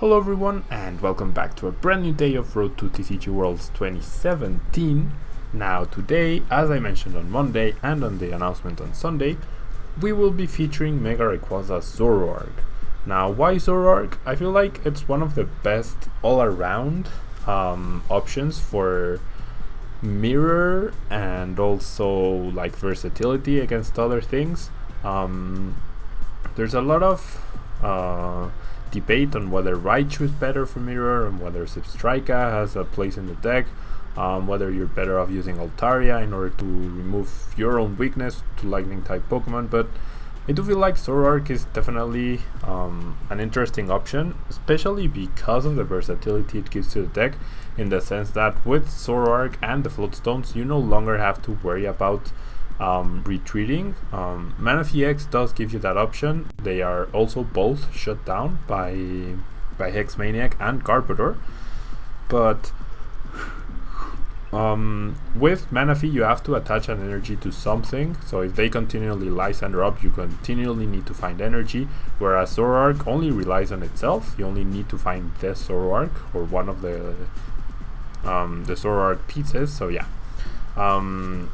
Hello everyone and welcome back to a brand new day of Road to TCG Worlds 2017. Now today, as I mentioned on Monday and on the announcement on Sunday, we will be featuring Mega Rayquaza Zoroark. Now why Zoroark? I feel like it's one of the best all-around options for mirror and also like versatility against other things. There's a lot of debate on whether Raichu is better for mirror and whether Substrika has a place in the deck, whether you're better off using Atlaria in order to remove your own weakness to lightning type Pokemon, but I do feel like Zoroark is definitely an interesting option, especially because of the versatility it gives to the deck, in the sense that with Zoroark and the Floatstones you no longer have to worry about retreating. Manaphy EX does give you that option. They are also both shut down by Hex Maniac and Garbodor, but with Manaphy you have to attach an energy to something, so if they continually Lysander up, you continually need to find energy, whereas Zoroark only relies on itself. You only need to find the Zoroark or one of the Zoroark pieces. So yeah,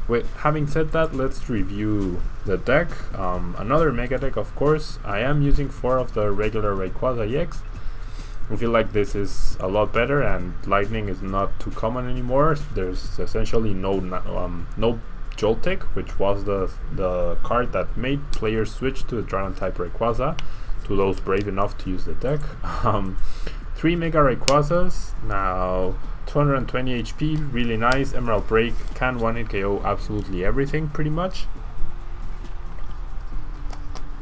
with having said that, let's review the deck. Another mega deck, of course. I am using 4 of the regular Rayquaza EX. I feel like this is a lot better, and lightning is not too common anymore. There's essentially no Joltik, which was the card that made players switch to the Dragon type Rayquaza, to those brave enough to use the deck. 3 Mega Rayquazas, now 220 HP, really nice. Emerald Break, can 1-hit KO absolutely everything pretty much.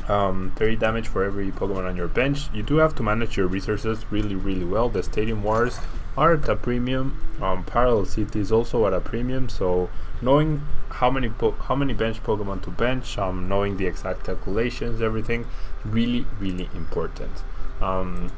30 damage for every Pokemon on your bench. You do have to manage your resources really well. The Stadium Wars are at a premium. Parallel City is also at a premium, so knowing how many bench Pokemon to bench, knowing the exact calculations, everything really important.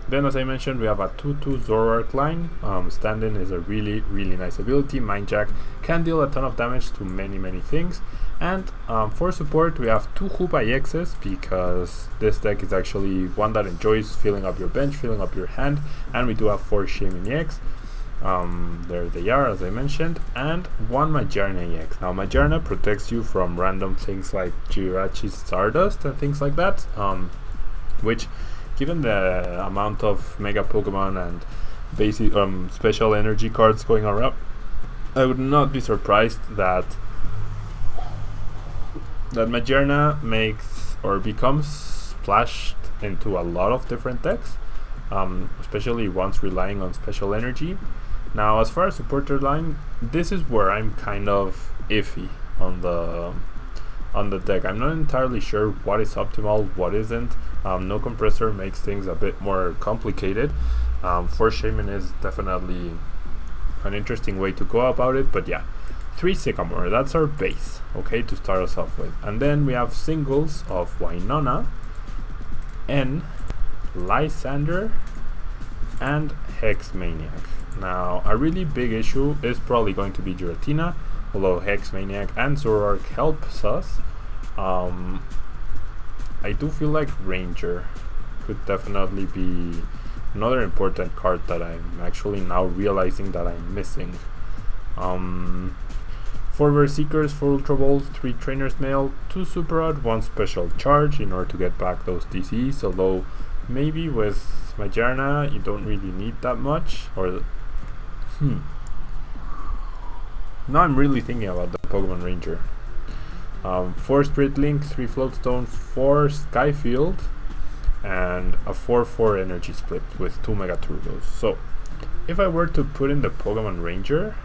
Then, as I mentioned, we have a 2/2 Zoroark line. Stand-in is a really nice ability. Mind Jack can deal a ton of damage to many things. And for support, we have 2 Hoopa EXs, because this deck is actually one that enjoys filling up your bench, filling up your hand, and we do have 4 Shaymin EX. There they are, as I mentioned, and 1 Magearna EX. Now Magearna protects you from random things like Jirachi Stardust and things like that, which, given the amount of Mega Pokemon and basic special energy cards going around, I would not be surprised that Magearna makes or becomes splashed into a lot of different decks, especially ones relying on special energy. Now, as far as supporter line, this is where I'm kind of iffy on the deck. I'm not entirely sure what is optimal, what isn't. No compressor makes things a bit more complicated. 4 Shaymin is definitely an interesting way to go about it, but yeah. 3 Sycamore, that's our base, okay, to start us off with. And then we have singles of Wailord, N, Lysander, and Hex Maniac. Now, a really big issue is probably going to be Giratina, although Hex Maniac and Zoroark helps us. I do feel like Ranger could definitely be another important card that I'm actually now realizing that I'm missing. 4 Berserkers, 4 Ultra Balls, 3 Trainer's Mail, 2 Super Rod, 1 Special Charge in order to get back those DCs, although maybe with Magearna you don't really need that much. Or now I'm really thinking about the Pokemon Ranger. 4 Spirit Link, 3 Floatstone, 4 Skyfield, and a 4/4 energy split with 2 Mega Turbos. So if I were to put in the Pokemon Ranger,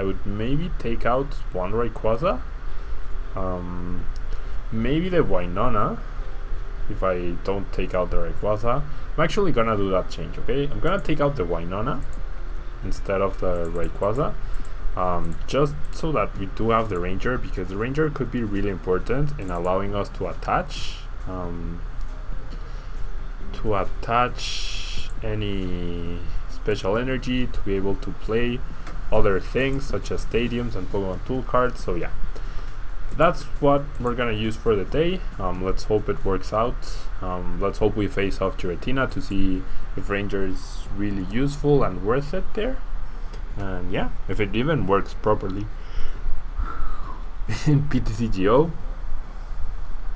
I would maybe take out 1 Rayquaza, maybe the Wailord. If I don't take out the Rayquaza, I'm actually gonna do that change, okay? I'm gonna take out the Wailord instead of the Rayquaza, just so that we do have the Ranger, because the Ranger could be really important in allowing us to attach any special energy, to be able to play other things such as stadiums and Pokemon tool cards. So yeah, that's what we're gonna use for the day. Let's hope it works out. Let's hope we face off Giratina to see if Ranger is really useful and worth it there. And yeah, if it even works properly in PTCGO.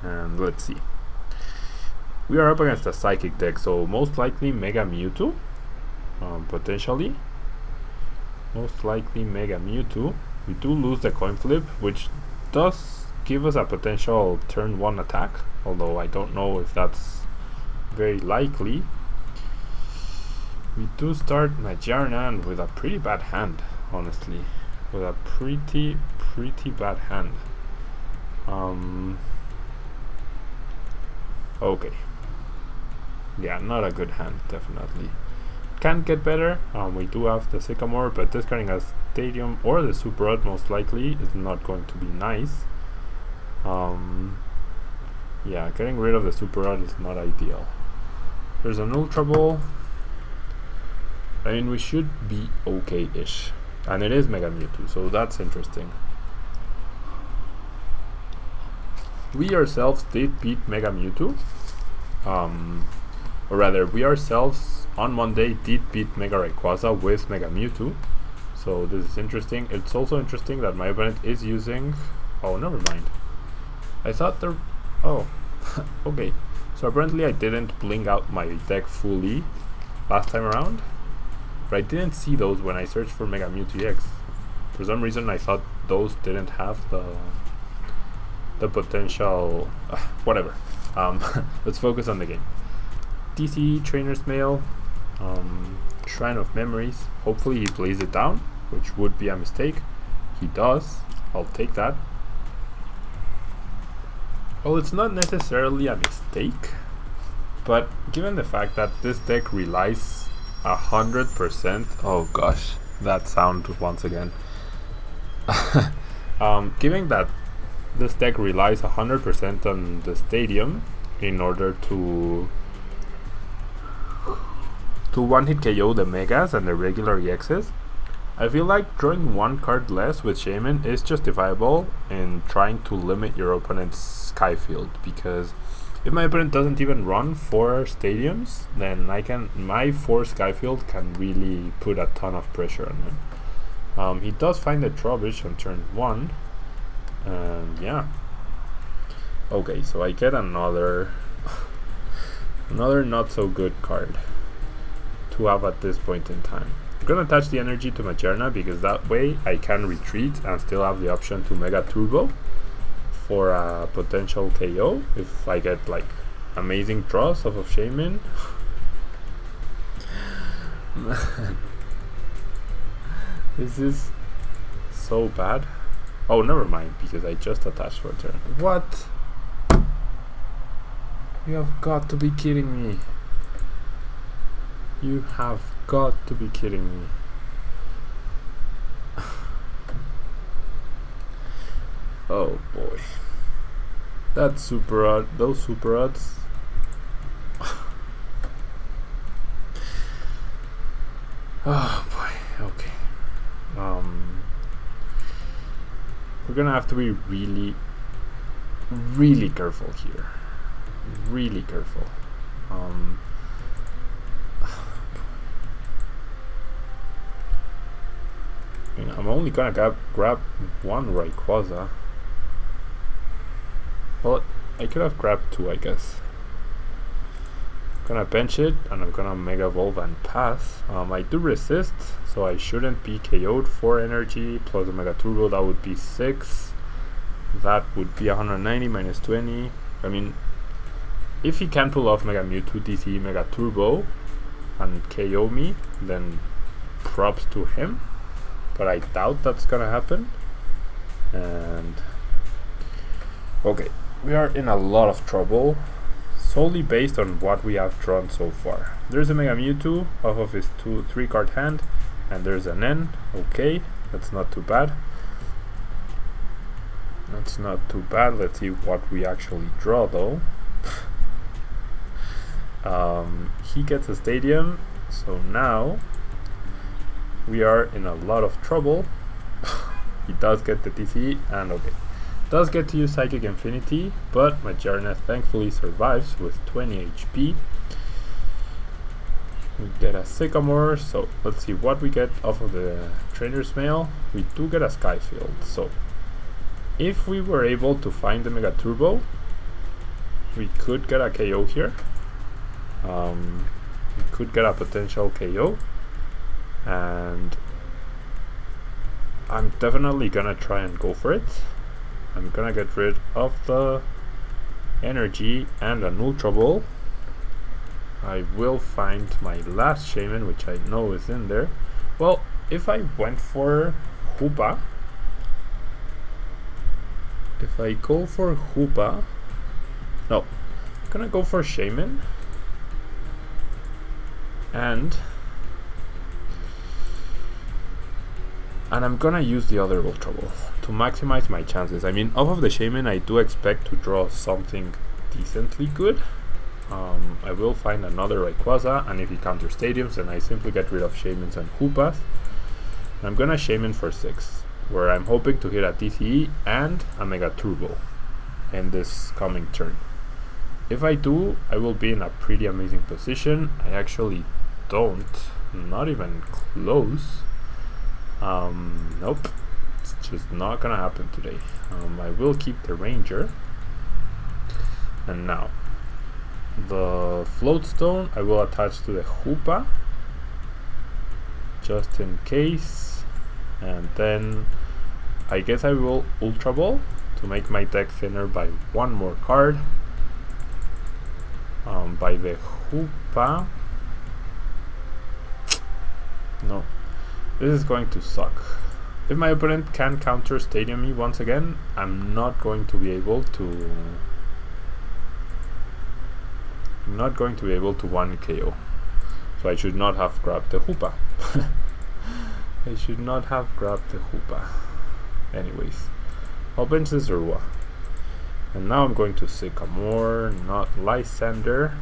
And let's see. We are up against a Psychic deck, so most likely Mega Mewtwo. Potentially. Most likely Mega Mewtwo. We do lose the coin flip, which does give us a potential turn 1 attack, although I don't know if that's very likely. We do start Magearna and with a pretty bad hand, honestly. With a pretty bad hand. Okay. Yeah, not a good hand, definitely. Can get better. We do have the Sycamore, but discarding a Stadium or the Super Rod most likely is not going to be nice. Yeah, getting rid of the Super Rod is not ideal. There's an Ultra Ball. I mean, we should be okay-ish. And it is Mega Mewtwo, so that's interesting. We ourselves did beat Mega Mewtwo. Or rather, we ourselves on Monday did beat Mega Rayquaza with Mega Mewtwo. So this is interesting. It's also interesting that my opponent is using... Oh, never mind. I thought there... Oh, okay. So apparently I didn't bling out my deck fully last time around. But I didn't see those when I searched for Mega Mewtwo EX. For some reason I thought those didn't have the potential... whatever. Let's focus on the game. DC Trainer's Mail, Shrine of Memories. Hopefully he plays it down, which would be a mistake. He does. I'll take that. Well, it's not necessarily a mistake, but given the fact that this deck relies 100%. Oh gosh, that sound once again. Given that this deck relies 100% on the Stadium in order to one-hit KO the Megas and the regular EXs, I feel like drawing one card less with Shaman is justifiable in trying to limit your opponent's Sky Field, because if my opponent doesn't even run 4 Stadiums, then my 4 Sky Field can really put a ton of pressure on him. He does find the Trubbish on turn 1, and yeah. Okay, so I get another not so good card to have at this point in time. I'm gonna attach the energy to Magearna because that way I can retreat and still have the option to Mega Turbo for a potential KO if I get like amazing draws off of Shaman. This is so bad. Oh, never mind, because I just attached for a turn. What? You have got to be kidding me. You have got to be kidding me. Oh boy. That Super Rod, those Super Rods. Oh boy, okay. We're gonna have to be really careful here. Really careful. I'm only gonna grab one Rayquaza. Well, I could have grabbed 2, I guess. I'm gonna bench it and I'm gonna Mega Evolve and pass. I do resist, so I shouldn't be KO'd. 4 energy plus a Mega Turbo, that would be 6. That would be 190 minus 20. I mean, if he can pull off Mega Mewtwo DC Mega Turbo and KO me, then props to him. But I doubt that's gonna happen. And okay, we are in a lot of trouble solely based on what we have drawn so far. There's a Mega Mewtwo off of his 3 card hand, and there's an N. Okay, that's not too bad. That's not too bad. Let's see what we actually draw though. He gets a Stadium, so now we are in a lot of trouble. He does get the TC, and okay, Does get to use Psychic Infinity, but Magearna thankfully survives with 20 HP. We get a Sycamore, so let's see what we get off of the Trainer's Mail. We do get a Skyfield, so if we were able to find the Mega Turbo, we could get a KO here. We could get a potential KO, and I'm definitely gonna try and go for it. I'm gonna get rid of the energy and an Ultra Ball. I will find my last Shaman, which I know is in there. Well, if I went for Hoopa, if I go for Hoopa, no, I'm gonna go for Shaman, and I'm gonna use the other Ultra Ball to maximize my chances. I mean, off of the Shaman, I do expect to draw something decently good. I will find another Rayquaza, and if he counters Stadiums, then I simply get rid of Shamans and Hoopas. I'm gonna Shaman for 6, where I'm hoping to hit a TCE and a Mega Turbo in this coming turn. If I do, I will be in a pretty amazing position. I actually don't, not even close. Nope, it's just not gonna happen today. I will keep the Ranger, and now the Float Stone I will attach to the Hoopa just in case, and then I guess I will Ultra Ball to make my deck thinner by one more card. By the Hoopa, no, this is going to suck. If my opponent can counter Stadium me once again, I'm not going to be able to one KO. So I should not have grabbed the Hoopa. I should not have grabbed the Hoopa. Anyways, opens the Zoroark. And now I'm going to Sycamore, not Lysander.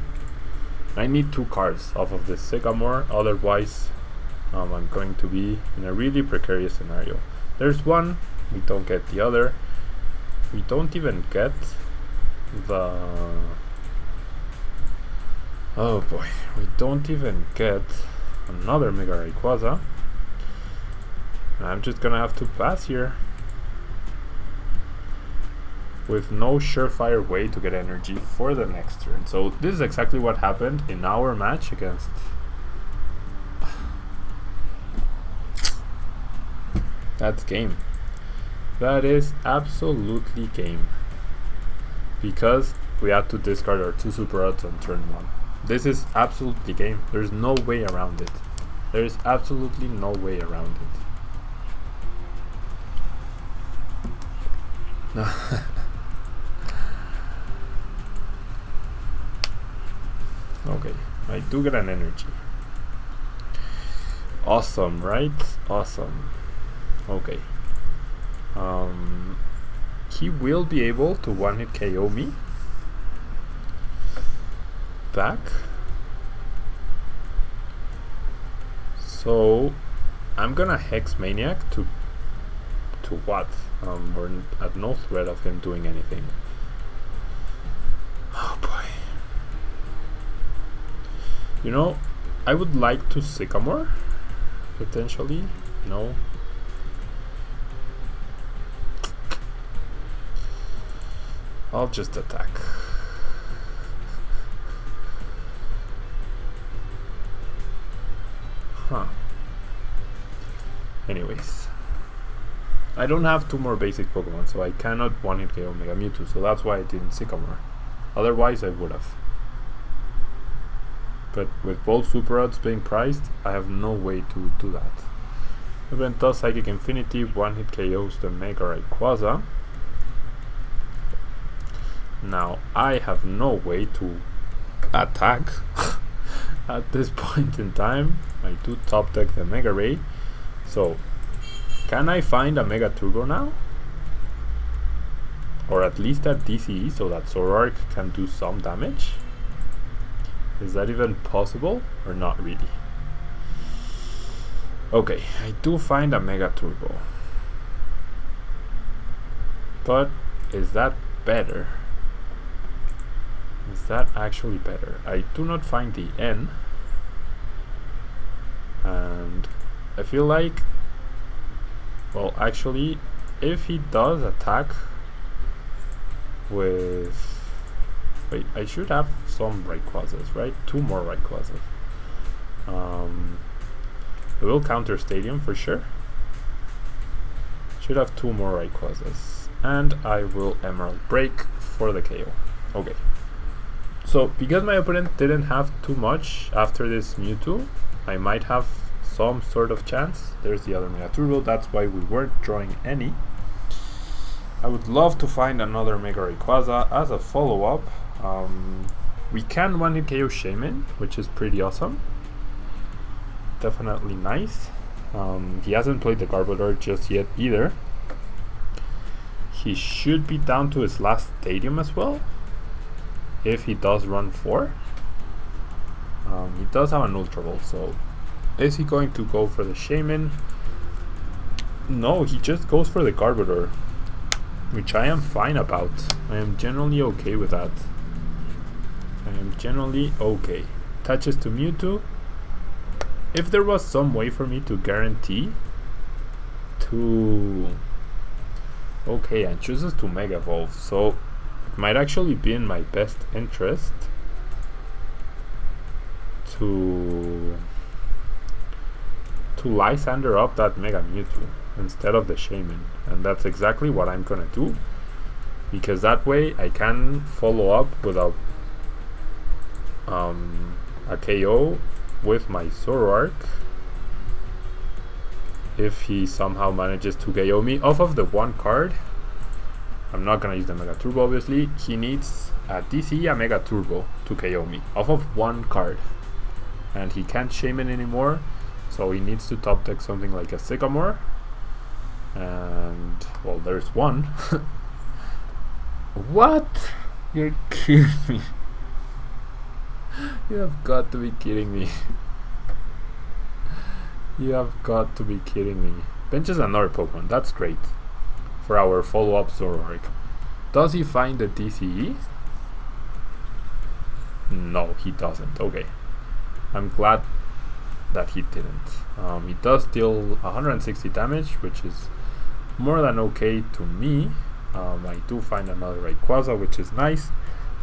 I need 2 cards off of this Sycamore, otherwise I'm going to be in a really precarious scenario. There's one, we don't get the other. We don't even get the... oh boy, we don't even get another Mega Rayquaza. I'm just gonna have to pass here, with no surefire way to get energy for the next turn. So this is exactly what happened in our match against... that's game. That is absolutely game. Because we had to discard our 2 Super Arts on turn 1. This is absolutely game. There's no way around it. There is absolutely no way around it. Okay, I do get an energy. Awesome, right? Awesome. Okay. He will be able to one-hit KO me. Back. So I'm gonna Hex Maniac to what? We're at no threat of him doing anything. Oh boy. You know, I would like to Sycamore, potentially. No. I'll just attack. Huh. Anyways. I don't have 2 more basic Pokemon, so I cannot one-hit KO Mega Mewtwo, so that's why I didn't Sycamore. Otherwise I would have. But with both Super Odds being priced, I have no way to do that. Even though Psychic Infinity one-hit KOs the Mega Rayquaza. Now I have no way to attack at this point in time. I do top deck the Mega Ray. So can I find a Mega Turbo now? Or at least a DCE so that Zoroark can do some damage? Is that even possible or not really? Okay, I do find a Mega Turbo. But is that better? Is that actually better? I do not find the N, and I feel like, well, actually, if he does attack with, wait, I should have some Rayquazas, right? 2 more Rayquazas. I will counter Stadium for sure. Should have 2 more Rayquazas, and I will Emerald Break for the KO. Okay. So because my opponent didn't have too much after this Mewtwo, I might have some sort of chance. There's the other Mega Turbo, that's why we weren't drawing any. I would love to find another Mega Rayquaza as a follow-up. We can one-hit KO Shaman, which is pretty awesome. Definitely nice. He hasn't played the Garbodor just yet either. He should be down to his last Stadium as well, if he does run 4. He does have an Ultra Ball, so is he going to go for the Shaman? No, he just goes for the Garbodor, which I am fine about. I am generally okay with that. I am generally okay. Touches to Mewtwo. If there was some way for me to guarantee to... Okay, and chooses to Mega Evolve, so it might actually be in my best interest to Lysander up that Mega Mewtwo instead of the Shaman, and that's exactly what I'm gonna do, because that way I can follow up with a KO with my Zoroark if he somehow manages to KO me off of the 1 card. I'm not gonna use the Mega Turbo, obviously. He needs a DC, a Mega Turbo to KO me off of 1 card, and he can't Shaman anymore, so he needs to top deck something like a Sycamore, and well, there's one. What? You're kidding me. You have got to be kidding me. You have got to be kidding me. Benches another Pokemon, that's great. For our follow-up Zoroark. Does he find the DCE? No, he doesn't. Okay. I'm glad that he didn't. He does deal 160 damage, which is more than okay to me. I do find another Rayquaza, which is nice.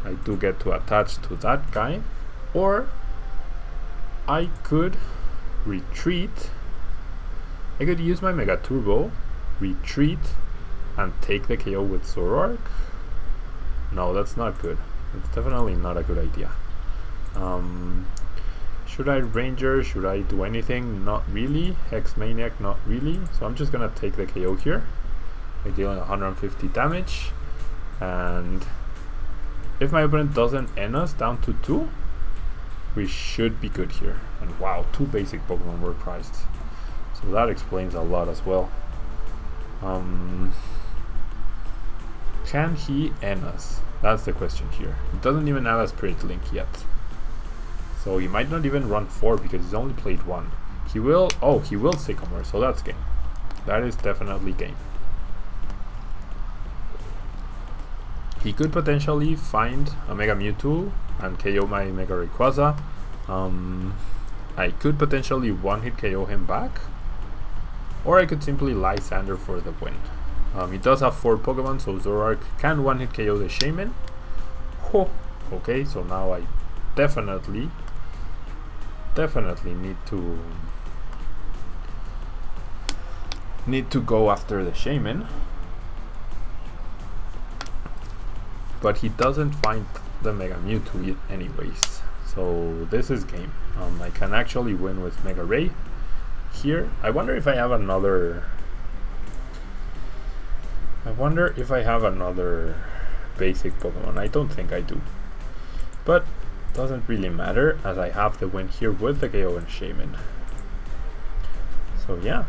I do get to attach to that guy. Or I could retreat. I could use my Mega Turbo, retreat, and take the KO with Zoroark. No, that's not good. It's definitely not a good idea. Should I Ranger? Should I do anything? Not really. Hex Maniac? Not really. So I'm just gonna take the KO here by dealing 150 damage. And if my opponent doesn't end us down to 2, we should be good here. And wow, 2 basic Pokemon were prized. So that explains a lot as well. Can he end us? That's the question here. He doesn't even have a Spirit Link yet. So he might not even run 4 because he's only played 1. He will, oh, he will Sycamore, so that's game. That is definitely game. He could potentially find a Mega Mewtwo and KO my Mega Rayquaza. I could potentially one-hit KO him back, or I could simply Lysander for the win. He does have 4 Pokemon, so Zoroark can one-hit KO the Shaman. Oh, okay, so now I definitely need to go after the Shaman. But he doesn't find the Mega Mewtwo yet anyways. So this is game. I can actually win with Mega Ray here. I wonder if I have another basic Pokemon. I don't think I do. But doesn't really matter as I have the win here with the KO and Shaman. So yeah.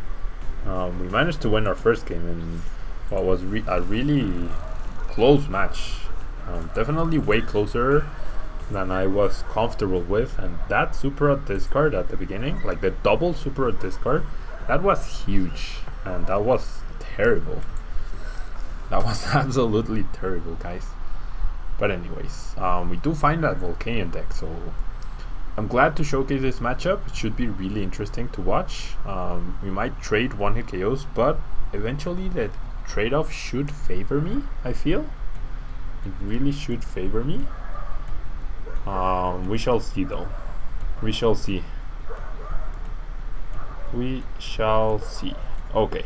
We managed to win our first game in what was a really close match. Definitely way closer than I was comfortable with, and that Super Rod discard at the beginning, like the double Super Rod discard, that was huge, and that was terrible. That was absolutely terrible, guys. But anyways, we do find that Volcanion deck, so I'm glad to showcase this matchup. It should be really interesting to watch. We might trade one-hit KOs, but eventually the trade-off should favor me, I feel. It really should favor me. We shall see though. We shall see. We shall see. Okay.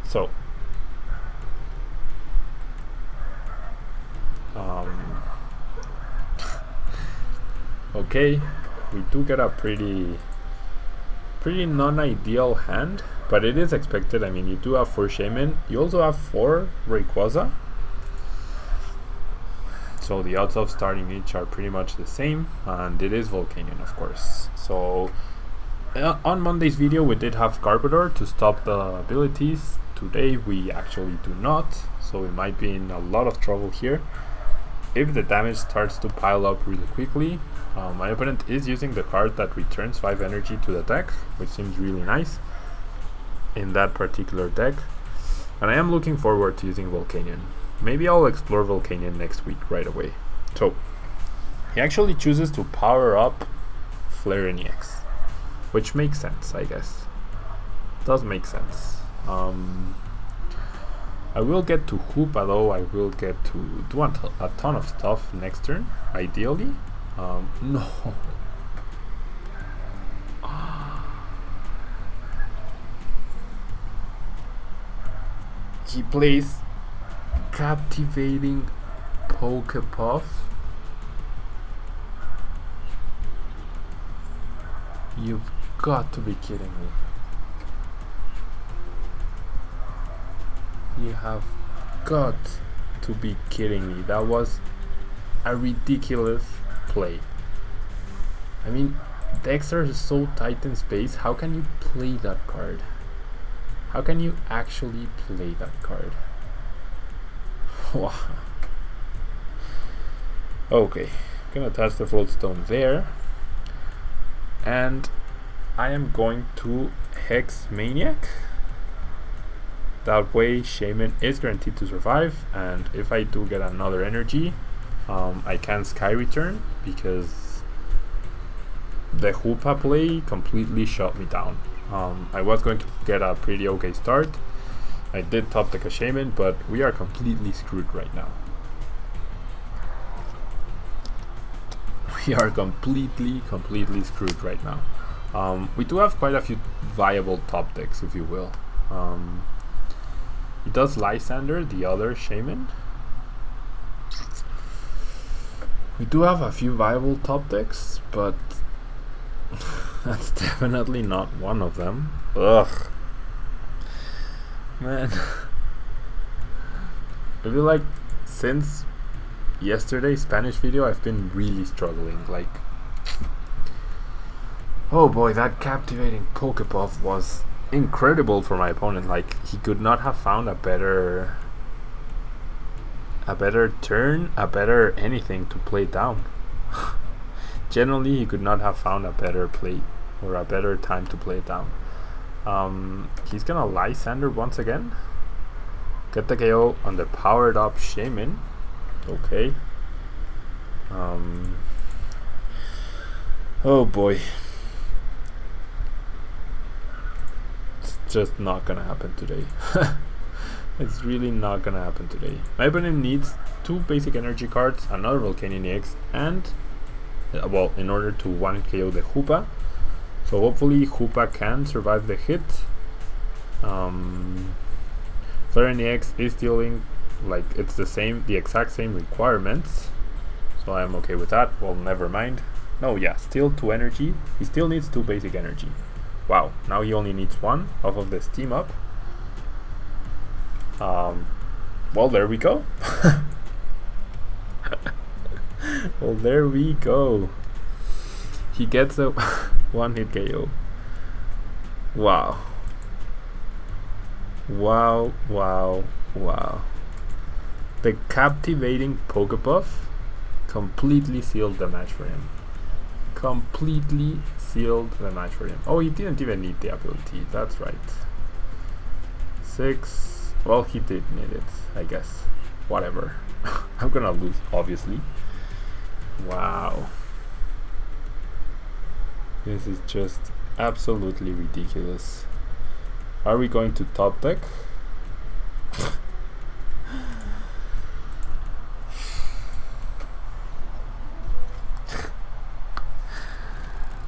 So. Okay. We do get a pretty non-ideal hand, but it is expected. I mean, you do have 4 Shaman. You also have 4 Rayquaza. So the odds of starting each are pretty much the same, and it is Volcanion, of course. So on Monday's video we did have Garbodor to stop the abilities. Today we actually do not, so we might be in a lot of trouble here. If the damage starts to pile up really quickly, my opponent is using the card that returns 5 energy to the deck, which seems really nice in that particular deck. And I am looking forward to using Volcanion. Maybe I'll explore Volcanion next week right away. So, he actually chooses to power up Flareon EX, which makes sense, I guess. Does make sense. I will get to Hoopa though. I will get to do a ton of stuff next turn, ideally. No. He plays Captivating Pokepuff. You've got to be kidding me. You have got to be kidding me. That was a ridiculous play. I mean, decks are so tight in space. How can you play that card? How can you actually play that card? Wow. Okay, gonna attach the Floatstone there, and I am going to Hex Maniac. That way Shaman is guaranteed to survive, and if I do get another energy, I can Sky Return, because the Hoopa play completely shut me down. I was going to get a pretty okay start. I did top deck a Shaman, but we are completely screwed right now. We are completely screwed right now. We do have quite a few viable top decks, if you will. He does Lysander, the other Shaman. We do have a few viable top decks, but that's definitely not one of them. Ugh. Man. I feel like since yesterday's Spanish video I've been really struggling. Like, oh boy, that Captivating Pokepuff was incredible for my opponent. Like, he could not have found a better turn, a better anything to play down. Generally, he could not have found a better play or a better time to play it down. He's gonna Lysander once again. Get the KO on the powered up Shaman. Okay. Oh boy. It's just not gonna happen today. It's really not gonna happen today. My opponent needs 2 basic energy cards, another Volcanion EX, and well, in order to 1 KO the Hoopa. So hopefully Hoopa can survive the hit. Flareon EX is dealing, like, it's the exact same requirements, so I'm okay with that. Well, never mind. No, yeah, still 2 energy. He still needs 2 basic energy. Wow, now he only needs 1 off of the Steam Up. Well, there we go. Well, there we go. He gets a 1-hit KO. Wow. Wow, wow, wow. The Captivating Pokepuff completely sealed the match for him. Completely sealed the match for him. Oh, he didn't even need the ability. That's right. 6, Well, he did need it, I guess. Whatever. I'm gonna lose, obviously. Wow. This is just absolutely ridiculous. Are we going to top deck?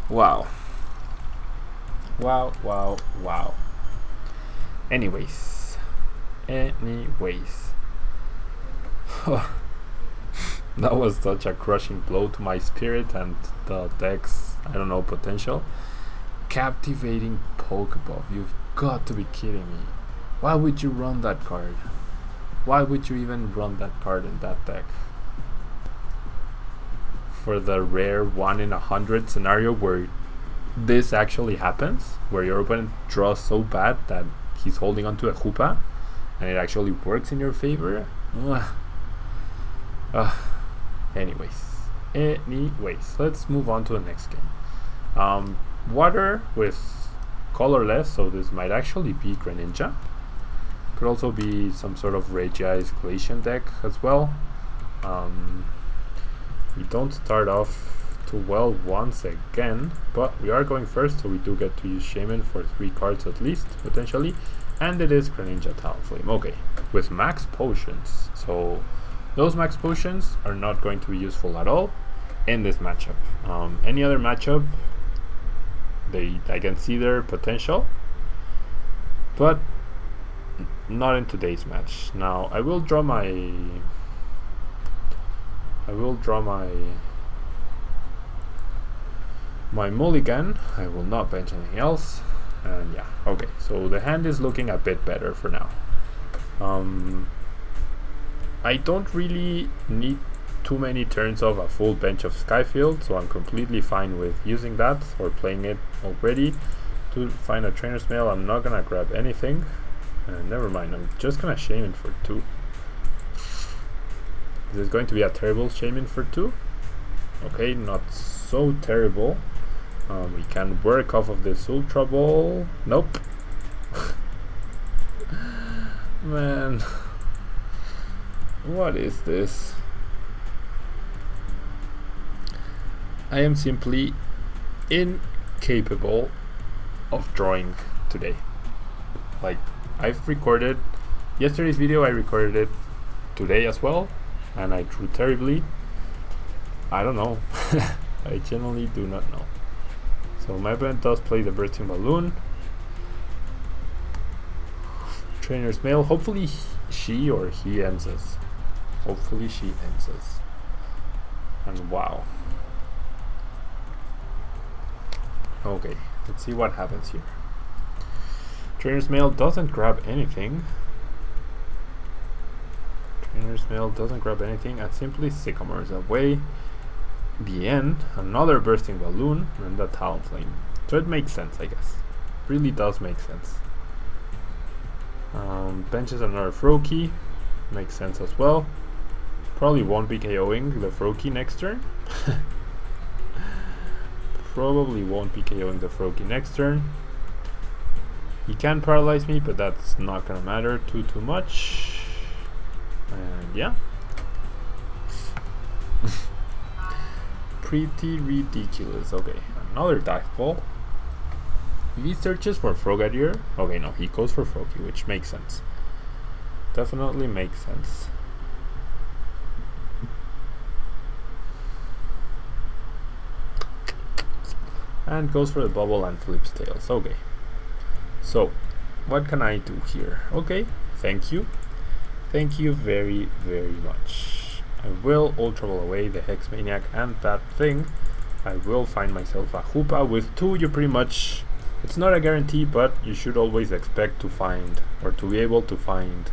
Wow. Wow, wow, wow. Anyways. That was such a crushing blow to my spirit and the deck's, I don't know, potential. Captivating Pokeball. You've got to be kidding me. Why would you run that card? Why would you even run that card in that deck? For the rare 1 in 100 scenario where this actually happens, where your opponent draws so bad that he's holding onto a Hoopa and it actually works in your favor. Anyways, let's move on to the next game. Water with colorless, so this might actually be Greninja. Could also be some sort of Regice Glacian deck as well. We don't start off too well once again, but we are going first, so we do get to use Shaman for 3 cards at least, potentially. And it is Greninja Talonflame. Okay, with max potions. So those max potions are not going to be useful at all in this matchup. Any other matchup, I can see their potential, but not in today's match. Now I will draw my mulligan. I will not bench anything else. And yeah, okay, so the hand is looking a bit better for now. I don't really need too many turns of a full bench of Skyfield, so I'm completely fine with using that or playing it already. To find a Trainer's Mail, I'm not gonna grab anything. Never mind, I'm just gonna Shaman for 2. Is this going to be a terrible Shaman for 2? Okay, not so terrible. We can work off of this Ultra Ball. Nope. Man. What is this? I am simply incapable of drawing today. Like, I've recorded yesterday's video, I recorded it today as well, and I drew terribly. I don't know. I genuinely do not know. So my opponent does play the Bursting Balloon. Trainer's Mail. Hopefully she or he ends us. Hopefully she ends us. And wow. Okay, let's see what happens here. Trainer's Mail doesn't grab anything. Trainer's Mail doesn't grab anything and simply Sycamores away. The end, another Bursting Balloon, and the Talonflame. So it makes sense, I guess. Really does make sense. Benches another Froakie, makes sense as well. Probably won't be KOing the Froakie next turn. Probably won't be KOing the Froakie next turn. He can paralyze me, but that's not gonna matter too much. And yeah. Pretty ridiculous. Okay, another dive ball. If he searches for Frogadier, okay, no, he goes for Froakie, which makes sense. Definitely makes sense. And goes for the bubble and flips tails. Okay. So, what can I do here? Okay, thank you. Thank you very, very much. I will Ultra Ball away the Hex Maniac and that thing. I will find myself a Hoopa. With 2, you pretty much, it's not a guarantee, but you should always expect to find, or to be able to find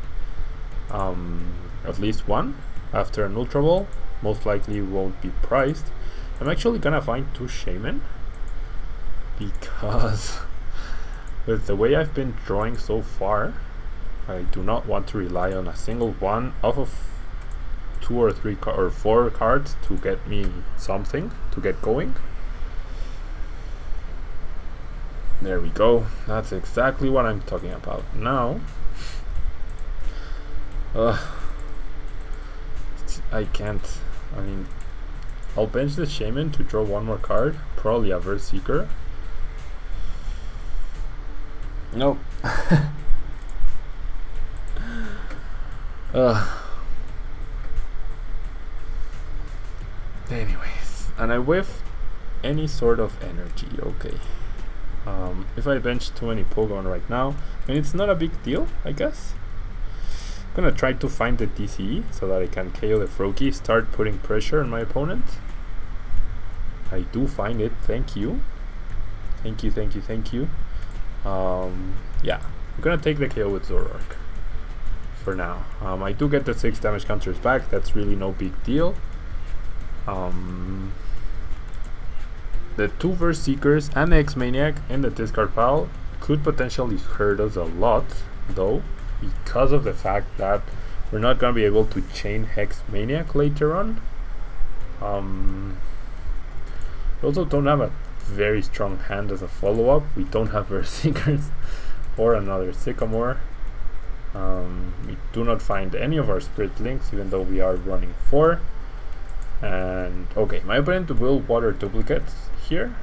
at least 1 after an Ultra Ball. Most likely won't be priced. I'm actually gonna find 2 Shaman, because with the way I've been drawing so far, I do not want to rely on a single one off of 2 or 3 or 4 cards to get me something to get going. There we go. That's exactly what I'm talking about. Now I can't. I mean, I'll bench the Shaman to draw one more card. Probably a Verse Seeker. Nope. Anyways, and I whiff any sort of energy. Okay. If I bench too many Pokemon right now, I mean, it's not a big deal, I guess. I'm gonna try to find the DCE so that I can KO the Froakie, start putting pressure on my opponent. I do find it, thank you. Thank you, thank you, thank you. Yeah, I'm gonna take the KO with Zoroark for now. I do get the 6 damage counters back, that's really no big deal. The 2 Verse Seekers and the X-Maniac in the discard pile could potentially hurt us a lot, though, because of the fact that we're not going to be able to chain Hex Maniac later on. We also don't have a very strong hand as a follow-up. We don't have Verse Seekers or another Sycamore. We do not find any of our Spirit Links, even though we are running 4. And okay, my opponent will water duplicates here,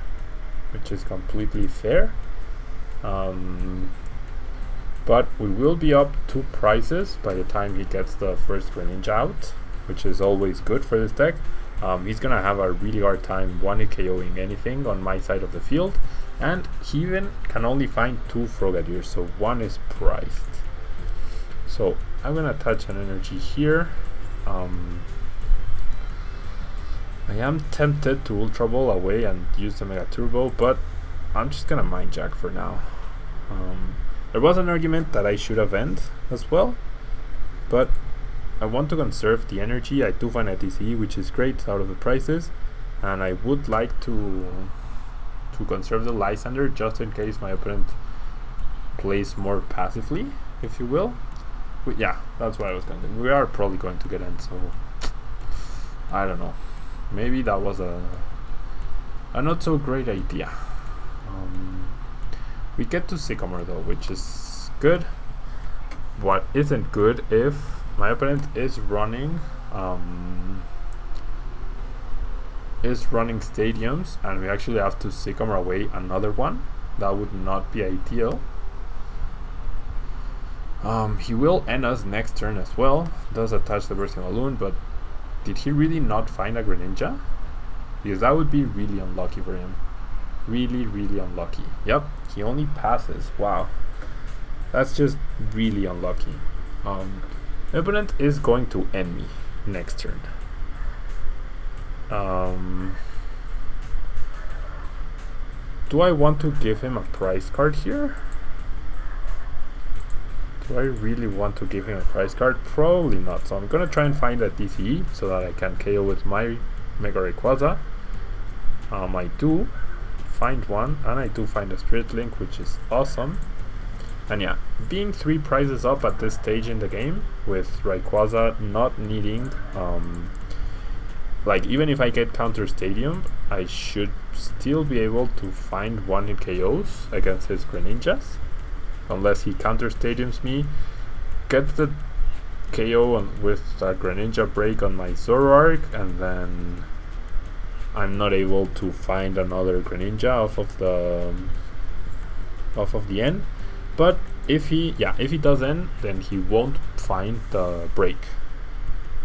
which is completely fair. But we will be up 2 prizes by the time he gets the first Greninja out, which is always good for this deck. He's gonna have a really hard time one-hit KOing anything on my side of the field, and he even can only find 2 Frogadiers, so 1 is prized. So I'm gonna touch an energy here. I am tempted to Ultra Ball away and use the Mega Turbo, but I'm just gonna Mind Jack for now. There was an argument that I should have end as well, but I want to conserve the energy. I do find a DCE, which is great out of the prices, and I would like to conserve the Lysander just in case my opponent plays more passively, if you will. Yeah, that's what I was going to do. We are probably going to get end, so I don't know. Maybe that was a not so great idea. We get to Sycamore though, which is good. What isn't good if my opponent is running stadiums and we actually have to Sycamore away another one. That would not be ideal. He will end us next turn as well. Does attach the Bursting Balloon, but did he really not find a Greninja? Because that would be really unlucky for him. Really, really unlucky. Yep, he only passes. Wow. That's just really unlucky. My opponent is going to end me next turn. Do I want to give him a prize card here? Do I really want to give him a prize card? Probably not. So I'm gonna try and find a DCE so that I can KO with my Mega Rayquaza. I do find one, and I do find a Spirit Link, which is awesome. And yeah, being 3 prizes up at this stage in the game, with Rayquaza not needing, like, even if I get Counter Stadium, I should still be able to find 1-hit KOs against his Greninjas. Unless he Counter Stadiums me, gets the KO with a Greninja break on my Zoroark, and then I'm not able to find another Greninja off of the end. But if he does end, then he won't find the break.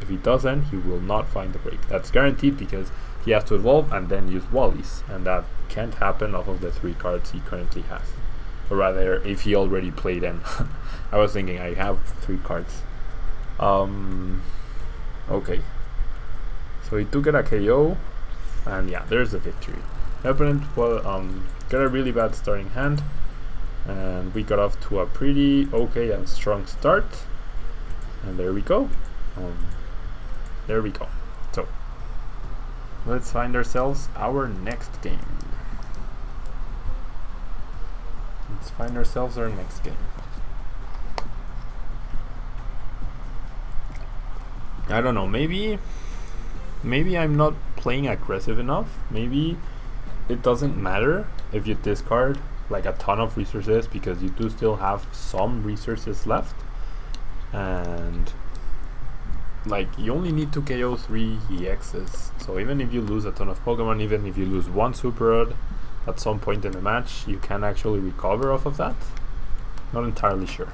If he does end, he will not find the break. That's guaranteed because he has to evolve and then use Wallis, and that can't happen off of the 3 cards he currently has. Or rather, if he already played them. I was thinking I have 3 cards. Okay. So he took it a KO, and yeah, there's the victory. My opponent got a really bad starting hand, and we got off to a pretty okay and strong start. And there we go. There we go. So let's find ourselves our next game. Let's find ourselves our next game. I don't know, maybe I'm not playing aggressive enough. Maybe it doesn't matter if you discard like a ton of resources, because you do still have some resources left. And like, you only need to KO 3 EXs. So even if you lose a ton of Pokemon, even if you lose one Super Rod at some point in the match, you can actually recover off of that. Not entirely sure.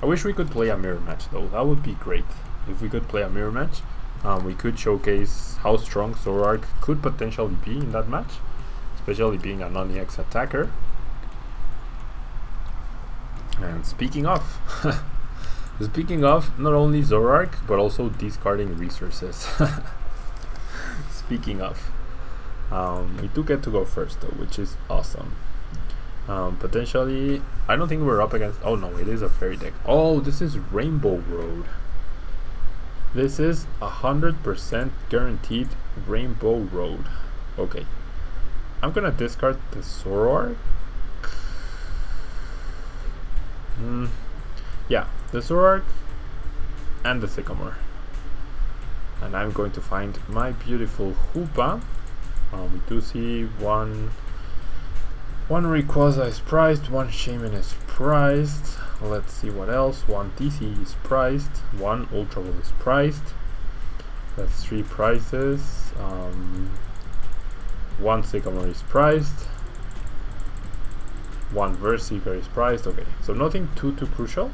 I wish we could play a mirror match though. That would be great. If we could play a mirror match, we could showcase how strong Zoroark could potentially be in that match, especially being a non-EX attacker. And speaking of, not only Zoroark, but also discarding resources. Speaking of, we do get to go first though, which is awesome. Potentially, I don't think we're up against, oh no, it is a fairy deck. Oh, this is Rainbow Road. This is 100% guaranteed Rainbow Road. Okay, I'm gonna discard the Zoroark. Yeah, the Zoroark and the Sycamore. And I'm going to find my beautiful Hoopa. We do see one Rayquaza is prized, one Shaman is prized. Let's see what else. One DC is prized, one Ultra Ball is prized. That's 3 prizes. One Sycamore is prized. One Verseeker is prized. Okay, so nothing too crucial.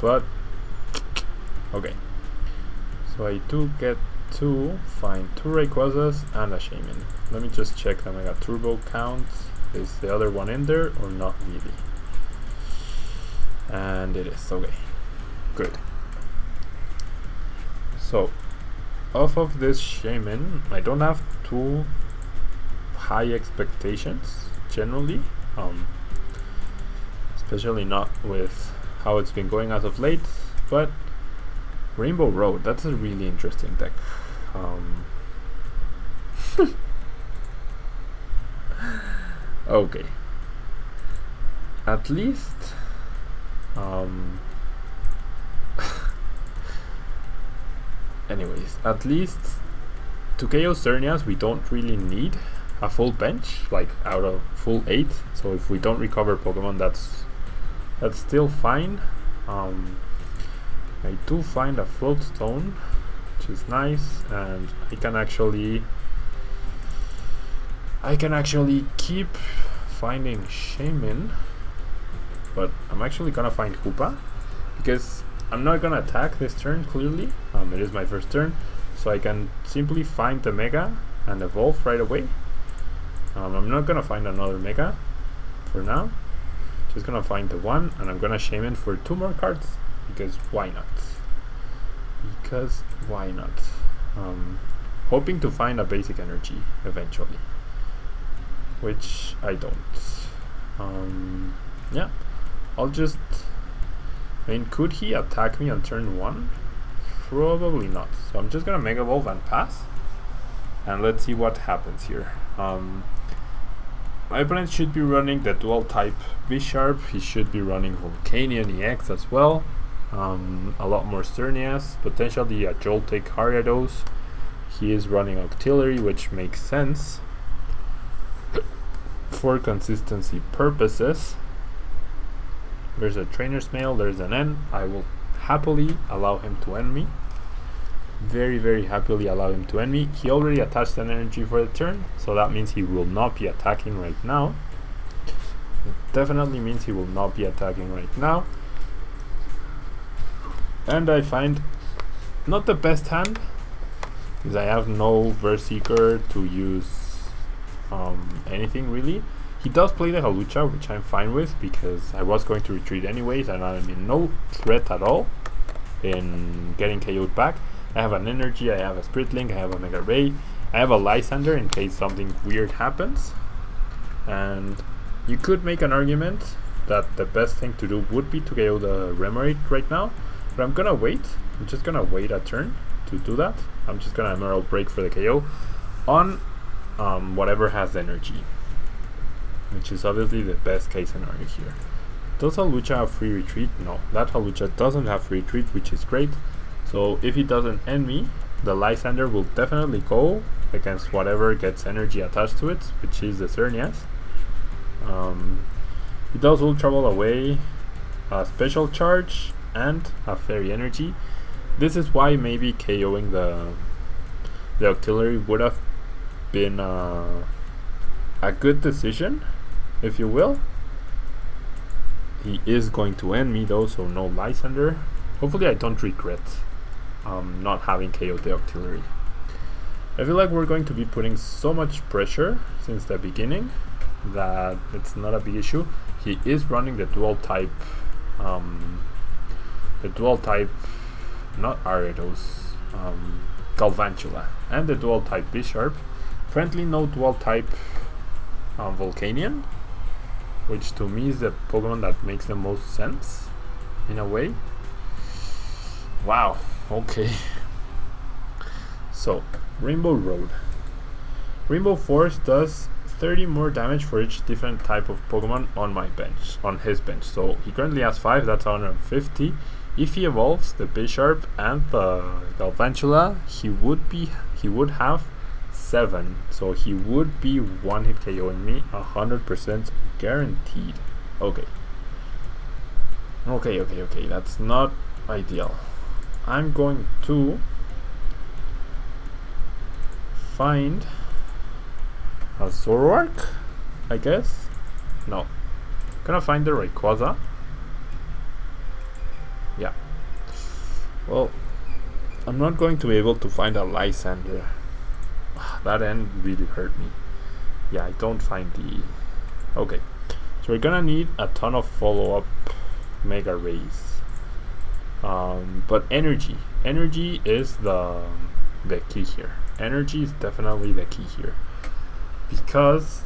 But okay, so I do get to find 2 Rayquazas and a Shaman. Let me just check the Mega Turbo count. Is the other one in there or not really? And it is. Okay, good. So off of this Shaman, I don't have too high expectations generally, especially not with how it's been going as of late, but Rainbow Road, that's a really interesting deck. Okay, at least anyways, at least to KO Xerneas we don't really need a full bench, like out of full 8, so if we don't recover Pokemon, that's still fine. I do find a Float Stone, which is nice, and I can actually keep finding Shaman, but I'm actually gonna find Hoopa because I'm not gonna attack this turn. Clearly, it is my first turn, so I can simply find the Mega and evolve right away. I'm not gonna find another Mega for now. Just gonna find the one, and I'm gonna Shaman for 2 more cards because why not? Because why not? Hoping to find a basic energy eventually, which I don't. Yeah, I'll just. I mean, could he attack me on turn 1? Probably not. So I'm just gonna Mega Evolve and pass, and let's see what happens here. My opponent should be running the dual type Bisharp. He should be running Volcanion EX as well. A lot more Xerneas, potentially a Joltik Ariados. He is running Octillery, which makes sense for consistency purposes. There's a Trainer's Mail, there's an N. I will happily allow him to end me. Very, very happily allow him to end me. He already attached an energy for the turn, so that means he will not be attacking right now. It definitely means he will not be attacking right now. And I find not the best hand, because I have no Verseeker to use anything really. He does play the Hawlucha, which I'm fine with because I was going to retreat anyways, and I'm in no threat at all in getting KO'd back. I have an Energy, I have a Spirit Link, I have a Mega Ray, I have a Lysander in case something weird happens. And you could make an argument that the best thing to do would be to KO the Remoraid right now, but I'm gonna wait. I'm just gonna wait a turn to do that. I'm just gonna Emerald Break for the KO on whatever has energy, which is obviously the best case scenario here. Does Hawlucha have free retreat? No, that Hawlucha doesn't have free retreat, which is great. So if he doesn't end me, the Lysander will definitely go against whatever gets energy attached to it, which is the Xerneas. He does Ultra Ball away, Special Charge, and a Fairy Energy. This is why maybe KOing the Octillery would have been a good decision, if you will. He is going to end me though, so no Lysander. Hopefully I don't regret not having KO'd the Octillery. I feel like we're going to be putting so much pressure since the beginning that it's not a big issue. He is running the dual type, not Ariados, Galvantula, and the dual type Bisharp. Apparently no dual type Volcanion, which to me is the Pokemon that makes the most sense in a way. Wow, okay. So, Rainbow Road. Rainbow Force does 30 more damage for each different type of Pokemon on my bench, on his bench. So he currently has 5, that's 150. If he evolves the Bisharp and the Galvantula, he would have 7. So he would be one hit KOing me 100% guaranteed. Okay, that's not ideal. I'm going to find a Zoroark, I guess. No, gonna find the Rayquaza. Yeah. Well, I'm not going to be able to find a Lysander. That end really hurt me. Yeah, I don't find the... Okay, so we're gonna need a ton of follow-up Mega Rays. But energy is the key here. Energy is definitely the key here, because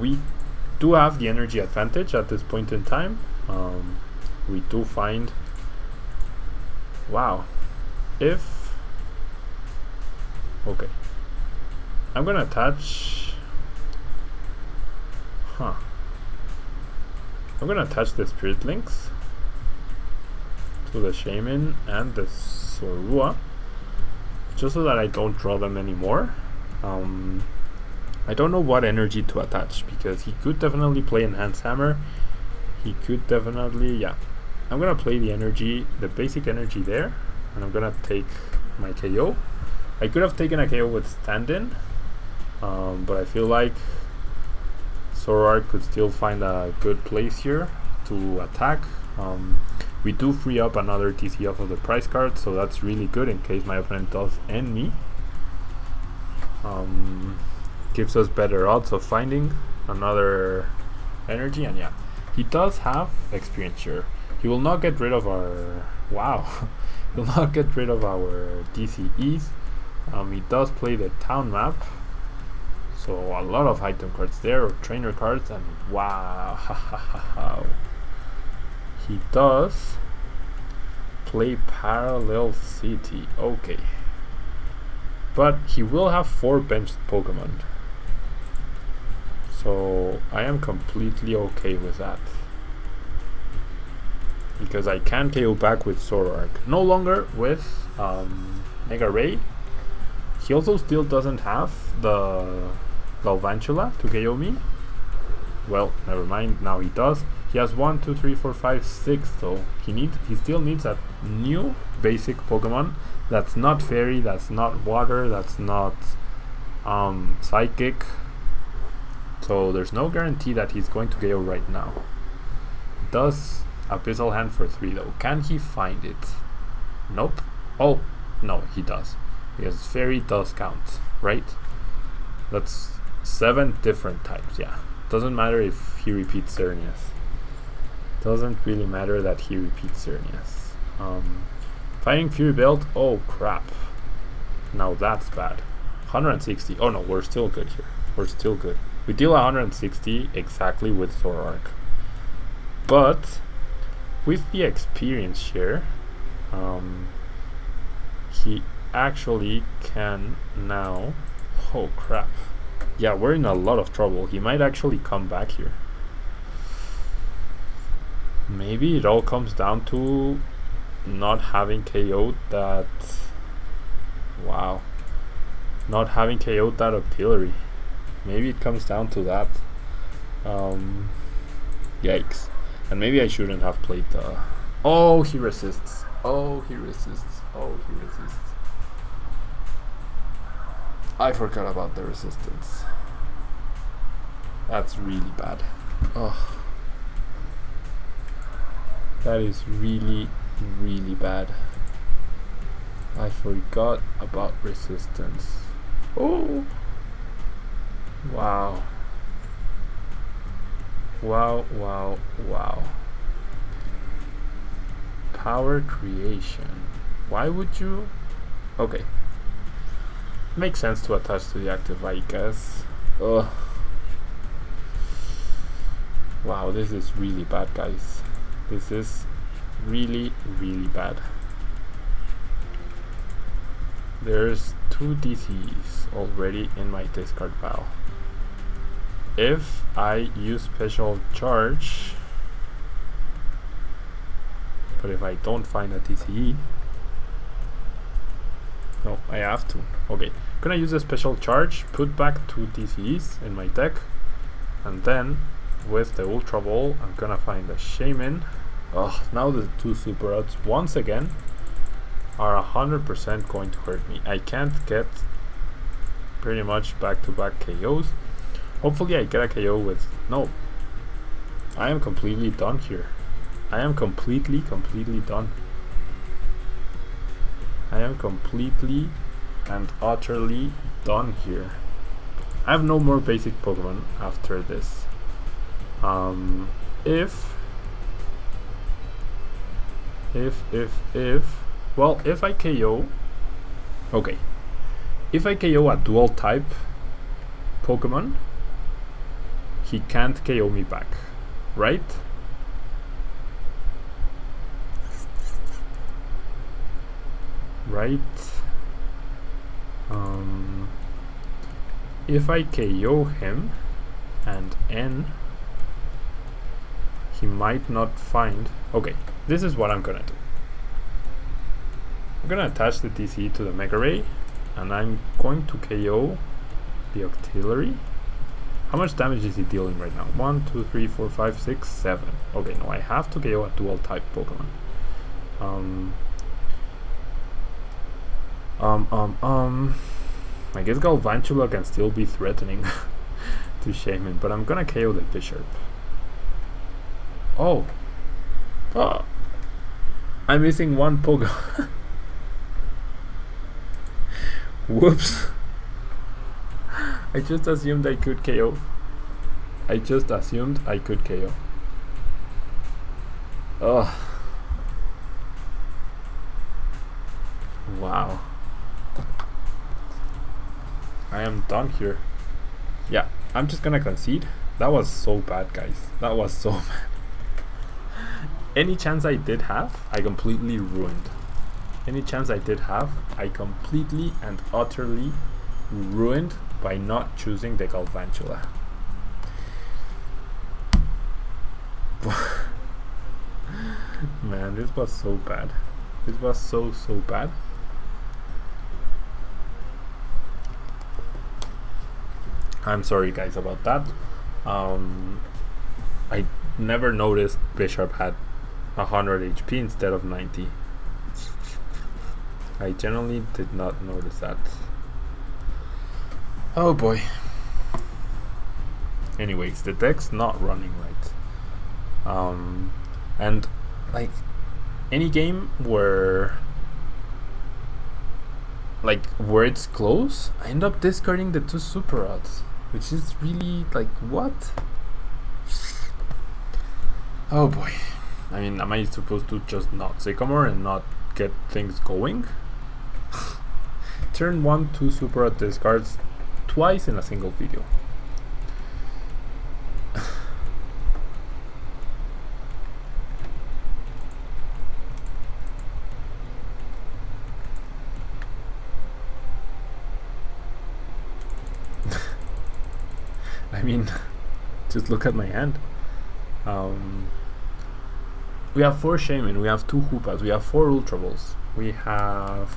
we do have the energy advantage at this point in time. We do find, wow, if, okay, I'm gonna attach, I'm gonna attach the Spirit Links to the Shaman and the Zorua, just so that I don't draw them anymore. I don't know what energy to attach, because he could definitely play Enhanced Hammer. He could definitely, yeah. I'm gonna play the energy, the basic energy there, and I'm gonna take my KO. I could have taken a KO with stand-in, but I feel like Zoroark could still find a good place here to attack. We do free up another TC off of the prize card, so that's really good in case my opponent does end me. Gives us better odds of finding another energy, and yeah, he does have experience here. He will not get rid of our... Wow. He will not get rid of our DCEs. He does play the town map, so a lot of item cards there, or trainer cards, and wow. He does play Parallel City. Okay. But he will have 4 benched Pokemon. So I am completely okay with that, because I can KO back with Zoroark. No longer with Mega Ray. He also still doesn't have the Galvantula to KO me. Well, never mind, now he does. He has 1, 2, 3, 4, 5, 6, so he still needs a new basic Pokemon that's not Fairy, that's not Water, that's not Psychic. So there's no guarantee that he's going to KO right now. He does Abyssal Hand for 3 though. Can he find it? Nope. Oh, no, he does. Because Fairy does count, right? That's 7 different types, yeah. Doesn't matter if he repeats Xerneas. Doesn't really matter that he repeats Xerneas. Fighting Fury Belt, oh crap. Now that's bad. 160, oh no, we're still good here. We're still good. We deal 160 exactly with Zoroark. But with the experience here, he actually can now... Oh crap. Yeah, we're in a lot of trouble. He might actually come back here. Maybe it all comes down to not having KO'd that... Wow. Not having KO'd that Octillery. Maybe it comes down to that. Yikes. And maybe I shouldn't have played Oh, he resists. Oh, he resists. Oh, he resists. I forgot about the resistance. That's really bad. Oh. That is really, really bad. I forgot about resistance. Oh! Wow. Wow, wow, wow. Power creation. Why would you? Okay. Makes sense to attach to the active, I guess. Ugh. Wow, this is really bad, guys. This is really, really bad. There's 2 DCs already in my discard pile. If I use special charge, but if I don't find a DCE, no, I have to. Okay, gonna use a special charge, put back 2 DCEs in my deck, and then with the Ultra Ball, I'm gonna find a Shaman. Oh, now the 2 Super Odds once again are 100% going to hurt me. I can't get pretty much back-to-back KOs. Hopefully I get a KO with... No. I am completely done here. I am completely done. I am completely and utterly done here. I have no more basic Pokemon after this. Well, if I KO... Okay. If I KO a dual type Pokemon, he can't KO me back, right? Right? If I KO him and N, he might not find... Okay, this is what I'm gonna do. I'm gonna attach the DC to the Mega Ray, and I'm going to KO the Octillery. How much damage is he dealing right now? 1, 2, 3, 4, 5, 6, 7. Okay, no, I have to KO a dual type Pokemon. I guess Galvantula can still be threatening to Shaman, but I'm gonna KO the Bishop. Oh! Oh! I'm missing 1 Pokemon. Whoops! I just assumed I could KO. I just assumed I could KO. Oh. Wow. I am done here. Yeah, I'm just gonna concede. That was so bad, guys. That was so bad. Any chance I did have, I completely ruined. Any chance I did have, I completely and utterly ruined by not choosing the Galvantula. Man, this was so bad. This was so bad. I'm sorry guys about that. I never noticed Bishop had 100 HP instead of 90. I generally did not notice that. Oh boy. Anyways, the deck's not running right. And like any game where it's close, I end up discarding the 2 Super Odds, which is really like, what? Oh boy. I mean, am I supposed to just not Sycamore and not get things going? Turn 1 2 Super Odd discards twice in a single video. I mean, just look at my hand. We have 4 Shaman, we have 2 Hoopas, we have 4 Ultra Balls, we have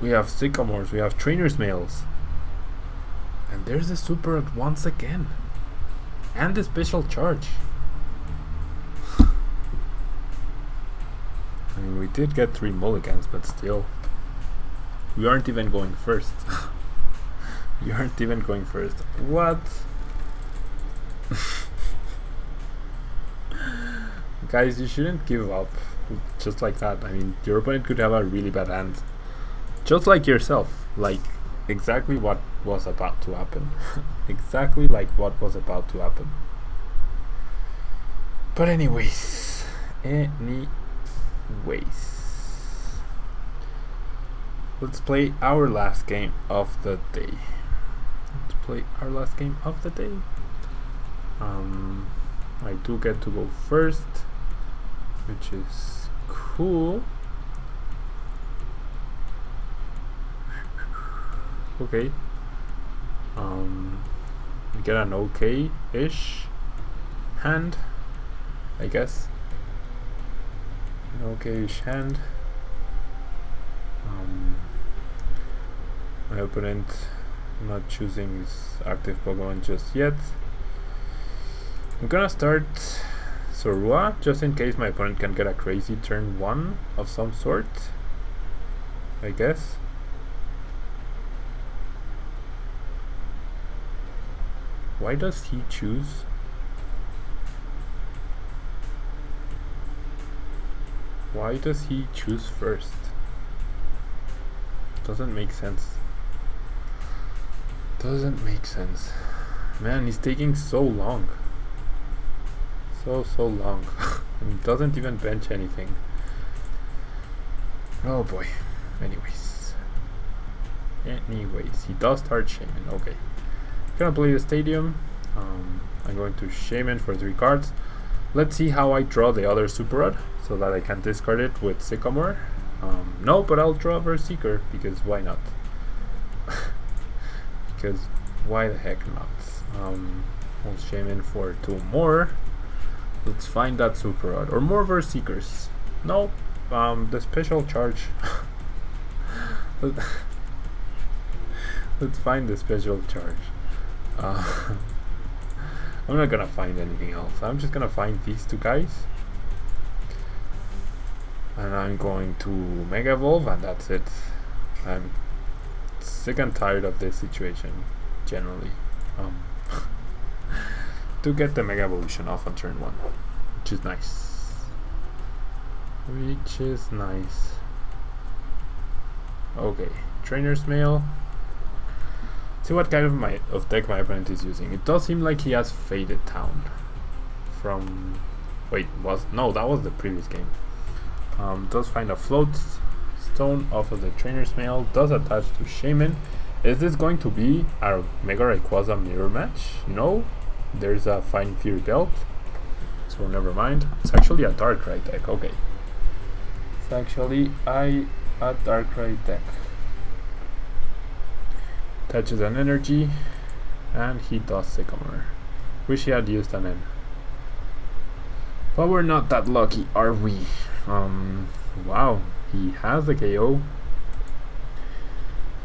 we have Sycamores, we have Trainer's Mails, and there's a Super Odd once again. And the special charge. I mean, we did get 3 mulligans, but still. We aren't even going first. We aren't even going first. What? Guys, you shouldn't give up just like that. I mean, your opponent could have a really bad hand. Just like yourself. Like, exactly what was about to happen. Exactly like what was about to happen. But anyways. Let's play our last game of the day. I do get to go first, which is cool. Okay. We get an okay-ish hand, I guess. An okay-ish hand. My opponent not choosing his active Pokemon just yet. I'm gonna start Zoroark just in case my opponent can get a crazy turn 1 of some sort, I guess. Why does he choose? Why does he choose first? Doesn't make sense. Doesn't make sense. Man, he's taking so long. So long. And doesn't even bench anything. Oh boy. Anyways, he does start Shaman. Okay. Gonna play the stadium. I'm going to Shaman for 3 cards. Let's see how I draw the other Super Rod so that I can discard it with Sycamore. No, but I'll draw Berserker because why not? Because why the heck not? I'll Shaman for 2 more. Let's find that Super Rod or more Berserkers. No, the special charge. Let's find the special charge. I'm not gonna find anything else. I'm just gonna find these 2 guys. And I'm going to Mega Evolve, and that's it. I'm sick and tired of this situation, generally. To get the Mega Evolution off on turn 1, which is nice. Okay, Trainer's Mail. See what kind of deck my opponent is using. It does seem like he has Faded Town. That was the previous game. Does find a Float Stone off of the Trainer's Mail. Does attach to Shaman. Is this going to be our Mega Rayquaza mirror match? No. There's a Fighting Fury Belt. So never mind. It's actually a Darkrai deck. Okay. It's actually a Darkrai deck. Touches an energy, and he does Sycamore. Wish he had used an N. But we're not that lucky, are we? Wow, he has a KO.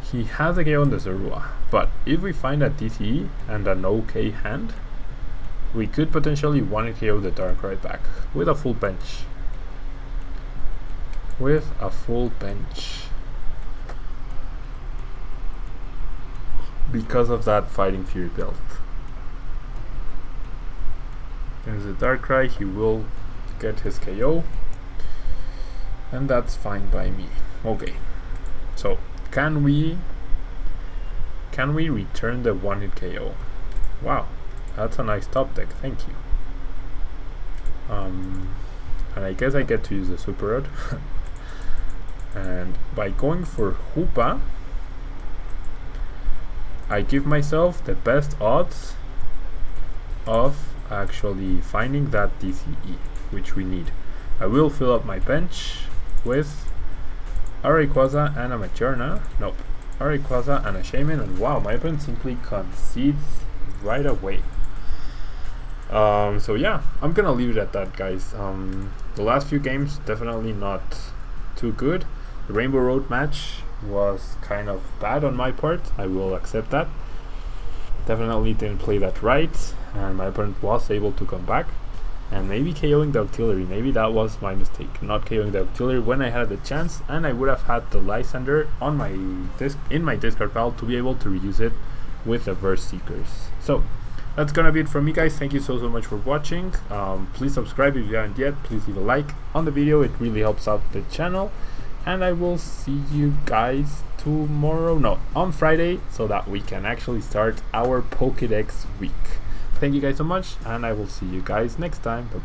He has a KO on the Zoroark. But if we find a DCE and an OK hand, we could potentially one KO the Darkrai back with a full bench. Because of that Fighting Fury Belt. There's a Darkrai, he will get his KO. And that's fine by me. Okay. So, can we return the 1-hit KO? Wow, that's a nice top deck, thank you. And I guess I get to use the Super Rod. And by going for Hoopa, I give myself the best odds of actually finding that DCE, which we need. I will fill up my bench with a Rayquaza and a Magearna. Nope, a Rayquaza and a Shaman, and wow, my opponent simply concedes right away. So yeah, I'm gonna leave it at that, guys. The last few games definitely not too good. The Rainbow Road match was kind of bad on my part, I will accept that. Definitely didn't play that right, and my opponent was able to come back and maybe KOing the Auxiliary. Maybe that was my mistake, not KOing the Auxiliary when I had the chance, and I would have had the Lysander on my in my discard pile to be able to reuse it with the Verse Seekers. So that's gonna be it from me, guys. Thank you so much for watching. Please subscribe if you haven't yet. Please leave a like on the video, it really helps out the channel, and I will see you guys on Friday, so that we can actually start our Pokédex week. Thank you guys so much, and I will see you guys next time. Bye bye.